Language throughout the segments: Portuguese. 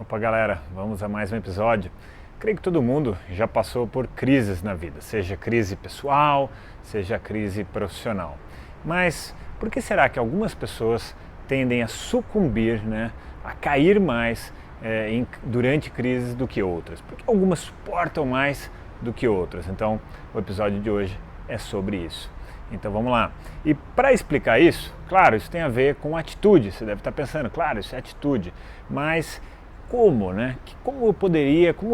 Opa galera, vamos a mais um episódio. Creio que todo mundo já passou por crises na vida, seja crise pessoal, seja crise profissional. Mas por que será que algumas pessoas tendem a sucumbir, a cair mais durante crises do que outras? Porque algumas suportam mais do que outras. Então o episódio de hoje é sobre isso. Então vamos lá. E para explicar isso, claro, isso tem a ver com atitude. Você deve estar pensando, claro, isso é atitude. Mas como, como eu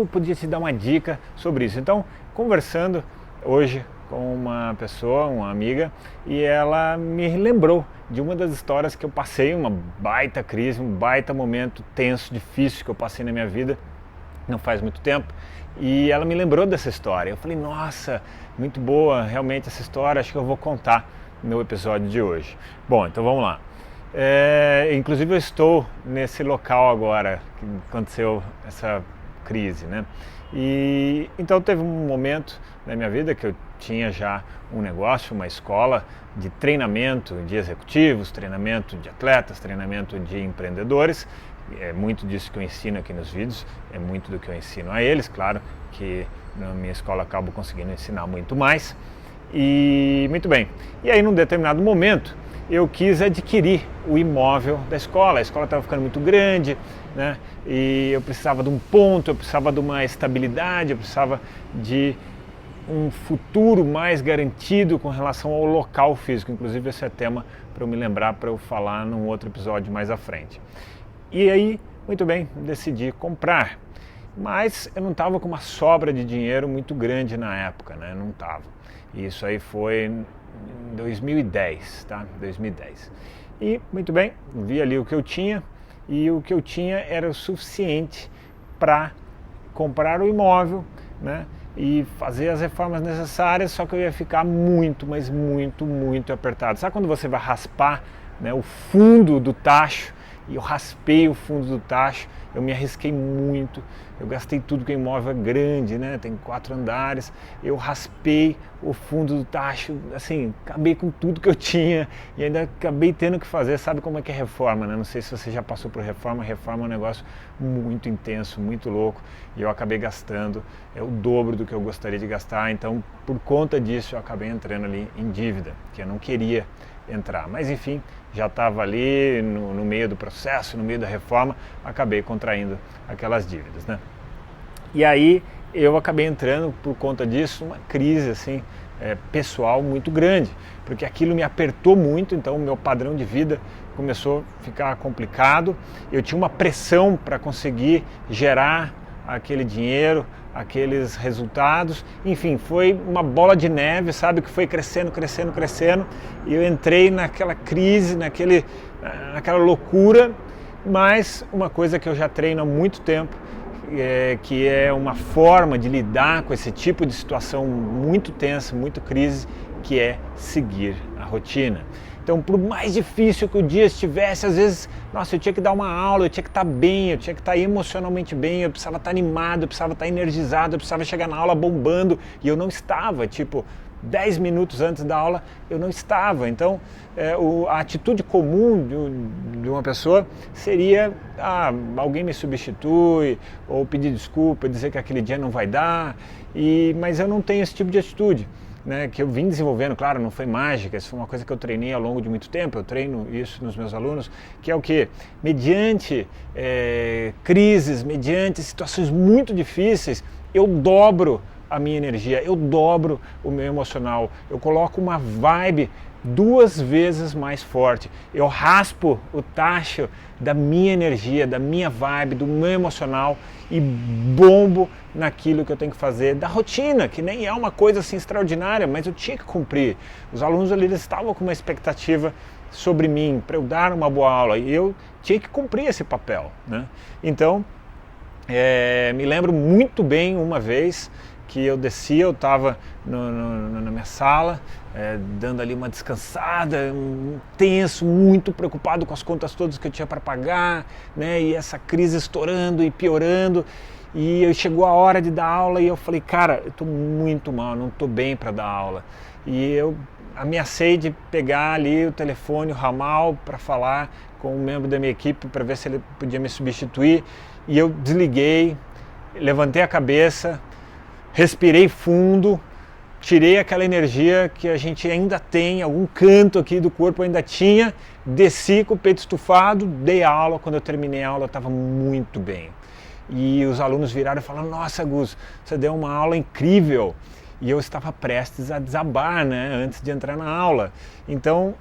podia te dar uma dica sobre isso? Então, conversando hoje com uma pessoa, uma amiga, e ela me lembrou de uma das histórias que eu passei, uma baita crise, um baita momento tenso, difícil que eu passei na minha vida, não faz muito tempo, e ela me lembrou dessa história. Eu falei, nossa, muito boa, realmente essa história, acho que eu vou contar no episódio de hoje. Bom, então vamos lá. Inclusive eu estou nesse local agora que aconteceu essa crise, E então teve um momento na minha vida que eu tinha já um negócio, uma escola de treinamento de executivos, treinamento de atletas, treinamento de empreendedores. É muito disso que eu ensino aqui nos vídeos, é muito do que eu ensino a eles, claro que na minha escola acabo conseguindo ensinar muito mais. E muito bem, e aí num determinado momento eu quis adquirir o imóvel da escola. A escola estava ficando muito grande, e eu precisava de um ponto, eu precisava de uma estabilidade, eu precisava de um futuro mais garantido com relação ao local físico. Inclusive esse é tema para eu me lembrar, para eu falar num outro episódio mais à frente. E aí, muito bem, decidi comprar, mas eu não estava com uma sobra de dinheiro muito grande na época, não estava. E isso aí foi em 2010, tá? 2010. E, muito bem, vi ali o que eu tinha, e o que eu tinha era o suficiente para comprar o imóvel, e fazer as reformas necessárias, só que eu ia ficar muito, mas muito, muito apertado. Sabe quando você vai raspar, o fundo do tacho? E eu raspei o fundo do tacho, eu me arrisquei muito, eu gastei tudo, que o imóvel é grande, tem 4 andares, eu raspei o fundo do tacho, assim, acabei com tudo que eu tinha e ainda acabei tendo que fazer. Sabe como é que é reforma, Não sei se você já passou por reforma. Reforma é um negócio muito intenso, muito louco, e eu acabei gastando o dobro do que eu gostaria de gastar. Então, por conta disso, eu acabei entrando ali em dívida, que eu não queria entrar, mas enfim, já estava ali no meio do processo, no meio da reforma, acabei contraindo aquelas dívidas, E aí eu acabei entrando, por conta disso, uma crise assim, pessoal muito grande, porque aquilo me apertou muito. Então o meu padrão de vida começou a ficar complicado, eu tinha uma pressão para conseguir gerar aquele dinheiro, aqueles resultados, enfim, foi uma bola de neve, sabe, que foi crescendo, crescendo, crescendo, e eu entrei naquela crise, naquela loucura. Mas uma coisa que eu já treino há muito tempo, que é uma forma de lidar com esse tipo de situação muito tensa, muito crise, que é seguir a rotina. Então, por mais difícil que o dia estivesse, às vezes, nossa, eu tinha que dar uma aula, eu tinha que estar bem, eu tinha que estar emocionalmente bem, eu precisava estar animado, eu precisava estar energizado, eu precisava chegar na aula bombando, e eu não estava, 10 minutos antes da aula, eu não estava. Então, a atitude comum de uma pessoa seria, alguém me substitui, ou pedir desculpa, dizer que aquele dia não vai dar, mas eu não tenho esse tipo de atitude. Que eu vim desenvolvendo, claro, não foi mágica, isso foi uma coisa que eu treinei ao longo de muito tempo. Eu treino isso nos meus alunos, que é o que? Mediante crises, mediante situações muito difíceis, eu dobro a minha energia, eu dobro o meu emocional, eu coloco uma vibe 2 vezes mais forte, eu raspo o tacho da minha energia, da minha vibe, do meu emocional, e bombo naquilo que eu tenho que fazer, da rotina, que nem é uma coisa assim extraordinária, mas eu tinha que cumprir. Os alunos ali estavam com uma expectativa sobre mim, para eu dar uma boa aula, e eu tinha que cumprir esse papel, Então, me lembro muito bem uma vez que eu descia, eu estava na minha sala, dando ali uma descansada, tenso, muito preocupado com as contas todas que eu tinha para pagar, e essa crise estourando e piorando, e chegou a hora de dar aula e eu falei, cara, eu estou muito mal, não estou bem para dar aula. E eu ameacei de pegar ali o telefone, o ramal, para falar com um membro da minha equipe para ver se ele podia me substituir, e eu desliguei, levantei a cabeça, respirei fundo, tirei aquela energia que a gente ainda tem, algum canto aqui do corpo ainda tinha, desci com o peito estufado, dei aula. Quando eu terminei a aula eu estava muito bem. E os alunos viraram e falaram: nossa, Gus, você deu uma aula incrível. E eu estava prestes a desabar, né, antes de entrar na aula. Então,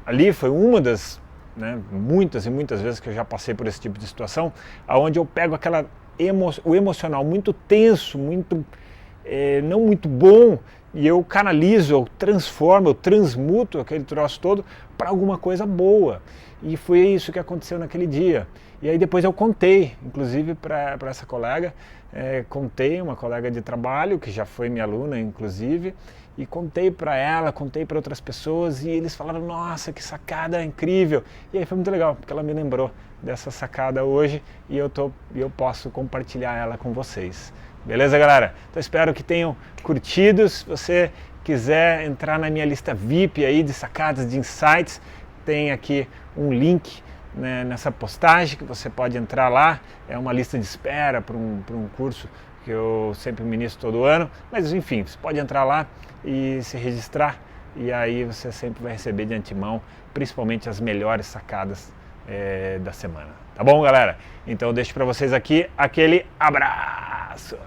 ali foi uma das, né, muitas e muitas vezes que eu já passei por esse tipo de situação, onde eu pego o emocional muito tenso, muito não muito bom, e eu canalizo, eu transformo, eu transmuto aquele troço todo para alguma coisa boa. E foi isso que aconteceu naquele dia. E aí depois eu contei, inclusive para essa colega, contei, uma colega de trabalho, que já foi minha aluna inclusive, e contei para ela, contei para outras pessoas, e eles falaram: nossa, que sacada incrível. E aí foi muito legal, porque ela me lembrou dessa sacada hoje, e eu posso compartilhar ela com vocês. Beleza, galera? Então espero que tenham curtido. Se você quiser entrar na minha lista VIP aí de sacadas, de insights, tem aqui um link, né, nessa postagem, que você pode entrar lá. É uma lista de espera para um curso que eu sempre ministro todo ano. Mas enfim, você pode entrar lá e se registrar, e aí você sempre vai receber de antemão, principalmente as melhores sacadas da semana. Tá bom, galera? Então eu deixo para vocês aqui aquele abraço!